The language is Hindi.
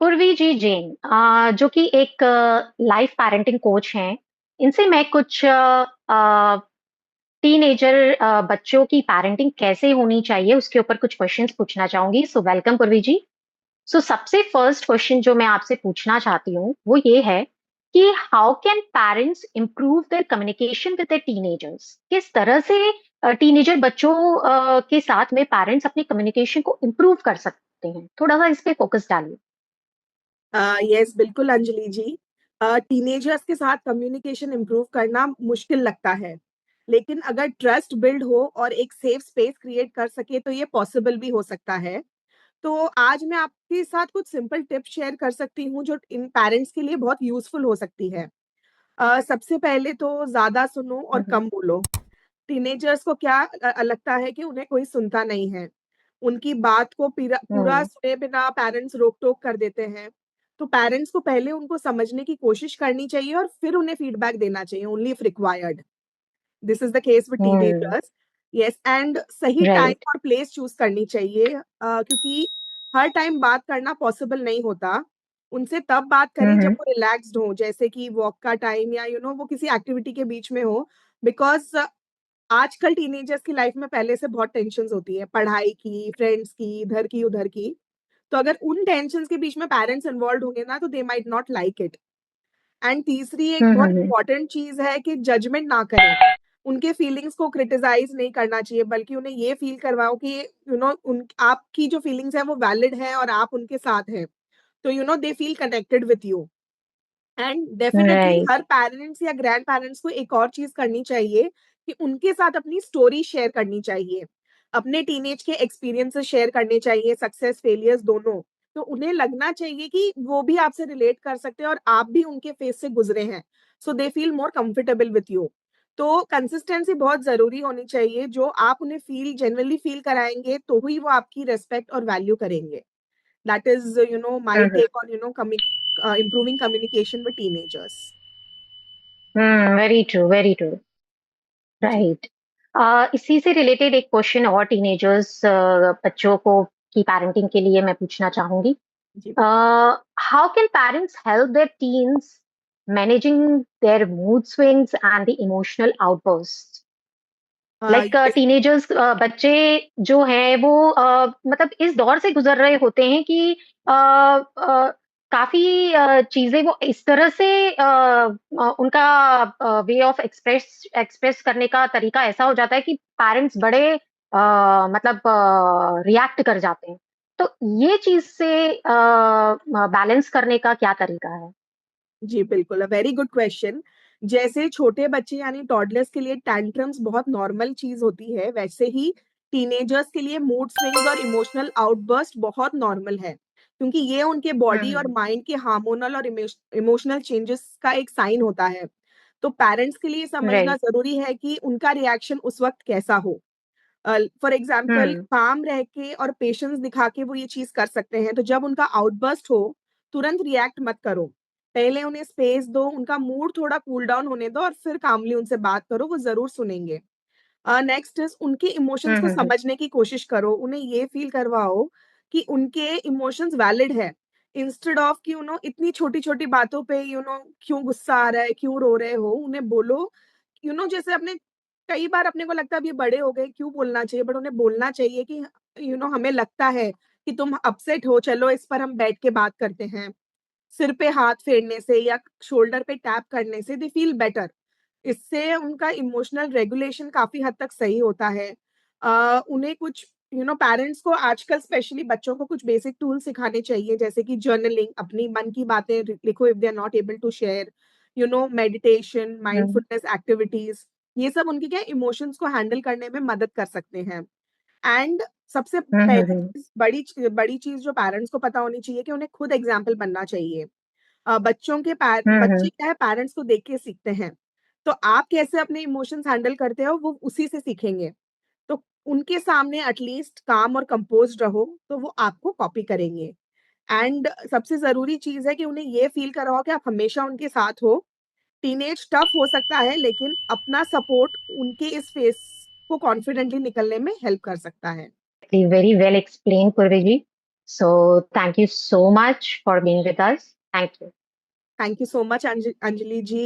पूर्वी जी जैन, जो कि एक लाइफ पेरेंटिंग कोच हैं। इनसे मैं कुछ टीनेजर बच्चों की पेरेंटिंग कैसे होनी चाहिए उसके ऊपर कुछ क्वेश्चंस पूछना चाहूंगी। सो वेलकम पूर्वी जी। सो सबसे फर्स्ट क्वेश्चन जो मैं आपसे पूछना चाहती हूँ वो ये है कि how can parents improve their communication with their teenagers. किस तरह से टीनेजर बच्चों के साथ में पेरेंट्स अपने कम्युनिकेशन को इम्प्रूव कर सकते हैं? थोड़ा सा इस पे फोकस डालिए। यस, बिल्कुल अंजलि जी। टीनेजर्स के साथ कम्युनिकेशन इम्प्रूव करना मुश्किल लगता है, लेकिन अगर ट्रस्ट बिल्ड हो और एक सेफ स्पेस क्रिएट कर सके तो ये पॉसिबल भी हो सकता है। तो आज मैं आपके साथ कुछ सिंपल टिप्स शेयर कर सकती हूँ जो इन पेरेंट्स के लिए बहुत यूजफुल हो सकती है। सबसे पहले तो ज्यादा सुनो और हम्म। कम बोलो। टीनेजर्स को क्या लगता है कि उन्हें कोई सुनता नहीं है। उनकी बात को पूरा पूरा हम्म। सुने बिना पेरेंट्स रोक टोक कर देते हैं। तो पेरेंट्स को पहले उनको समझने की कोशिश करनी चाहिए और फिर उन्हें फीडबैक देना चाहिए, only if required. This is the case with hmm. Teenagers. Yes, and सही राइट। टाइम और प्लेस चूज करनी चाहिए, क्योंकि हर टाइम बात करना पॉसिबल नहीं होता। उनसे तब बात करें जब हम्म। वो रिलैक्स्ड हो, जैसे कि वॉक का टाइम या वो किसी एक्टिविटी के बीच में हो। बिकॉज आजकल टीनेजर्स की लाइफ में पहले से बहुत टेंशन होती है, पढ़ाई की, फ्रेंड्स की, इधर की उधर की। तो अगर उन टेंशन के बीच में पेरेंट्स इन्वॉल्व होंगे ना तो they might not like it. And तीसरी एक बहुत हम्म। इंपॉर्टेंट चीज है कि जजमेंट ना करें। उनके फीलिंग्स को क्रिटिसाइज नहीं करना चाहिए, बल्कि उन्हें ये फील करवाओ कि उन आपकी जो फीलिंग्स है वो वैलिड है और आप उनके साथ हैं। तो they feel connected with you. And definitely right. Her parents या ग्रैंड पेरेंट्स को एक और चीज करनी चाहिए कि उनके साथ अपनी स्टोरी शेयर करनी चाहिए। अपने टीनेज के एक्सपीरियंसेस शेयर करने चाहिए, सक्सेस फेलियर्स दोनों। तो उन्हें लगना चाहिए कि वो भी आपसे रिलेट कर सकते हैं और आप भी उनके फेस से गुजरे हैं। So they feel more comfortable with you. तो कंसिस्टेंसी बहुत जरूरी होनी चाहिए। जो आप उन्हें फील जेन्युइनली फील कराएंगे तो ही वो आपकी रेस्पेक्ट और वैल्यू करेंगे। That is, my hmm. take on, improving communication with teenagers. Very true, very true. जी, राइट। इसी से रिलेटेड एक क्वेश्चन और टीनेजर्स बच्चों को की पेरेंटिंग के लिए मैं पूछना चाहूंगी। जी। How can parents help their teens managing their mood swings and the emotional outburst? Like Yes, teenagers बच्चे जो हैं वो मतलब इस दौर से गुजर रहे होते हैं कि काफी चीजें वो इस तरह से उनका वे ऑफ एक्सप्रेस एक्सप्रेस करने का तरीका ऐसा हो जाता है कि पेरेंट्स बड़े मतलब रिएक्ट कर जाते हैं। तो ये चीज से बैलेंस करने का क्या तरीका है? जी, बिल्कुल, अ वेरी गुड क्वेश्चन। जैसे छोटे बच्चे यानी टॉडलर्स के लिए टैंट्रम्स बहुत नॉर्मल चीज होती है, वैसे ही टीनेजर्स के लिए मूड स्विंग्स और इमोशनल आउटबर्स्ट बहुत नॉर्मल है, क्योंकि ये उनके बॉडी और हम्म। माइंड के हार्मोनल और इमोशनल चेंजेस का एक साइन होता है। तो पेरेंट्स के लिए समझना राइट। जरूरी है कि उनका रिएक्शन उस वक्त कैसा हो। फॉर एग्जाम्पल, हम्म। काम रह के और पेशेंस दिखा के वो ये चीज कर सकते हैं। तो जब उनका आउटबर्स्ट हो, तुरंत रिएक्ट मत करो। पहले उन्हें स्पेस दो, उनका मूड थोड़ा कूल डाउन होने दो और फिर कामली उनसे बात करो, वो जरूर सुनेंगे। नेक्स्ट इज उनके इमोशंस को हम्म। समझने की कोशिश करो। उन्हें ये फील करवाओ कि उनके इमोशंस वैलिड है। इंस्टेड ऑफ कि इतनी छोटी छोटी बातों पे क्यों गुस्सा आ रहा है, क्यों रो रहे हो, उन्हें बोलो। जैसे अपने कई बार अपने को लगता है अब ये बड़े हो गए क्यों बोलना चाहिए, बट उन्हें बोलना चाहिए कि हमें लगता है कि तुम अपसेट हो, चलो इस पर हम बैठ के बात करते हैं। सिर पे हाथ फेरने से या शोल्डर पे टैप करने से दे फील बेटर। इससे उनका इमोशनल रेगुलेशन काफी हद तक सही होता है। उन्हें कुछ पेरेंट्स को आजकल स्पेशली बच्चों को कुछ बेसिक टूल सिखाने चाहिए, जैसे कि जर्नलिंग, अपनी मन की बातें लिखो if they are not able to share. Meditation, hmm. Mindfulness activities, ये सब उनके क्या इमोशंस को हैंडल करने में मदद कर सकते हैं। एंड सबसे हम्म। पहली चीज, बड़ी बड़ी चीज जो पेरेंट्स को पता होनी चाहिए कि उन्हें खुद एग्जाम्पल बनना चाहिए। हम्म। बच्चे क्या है, पेरेंट्स को देख के सीखते हैं। तो आप कैसे अपने इमोशंस हैंडल करते हो वो उसी से सीखेंगे। तो उनके सामने एटलीस्ट काम और कंपोज रहो तो वो आपको कॉपी करेंगे। एंड सबसे जरूरी चीज है कि उन्हें ये फील कराओ कि आप हमेशा उनके साथ हो। टीनेज टफ हो सकता है, लेकिन अपना सपोर्ट उनके इस फेस को कॉन्फिडेंटली निकलने में हेल्प कर सकता है। Very well explain Purvi ji. So thank you so much for being with us. Thank you. Thank you so much Anjali ji.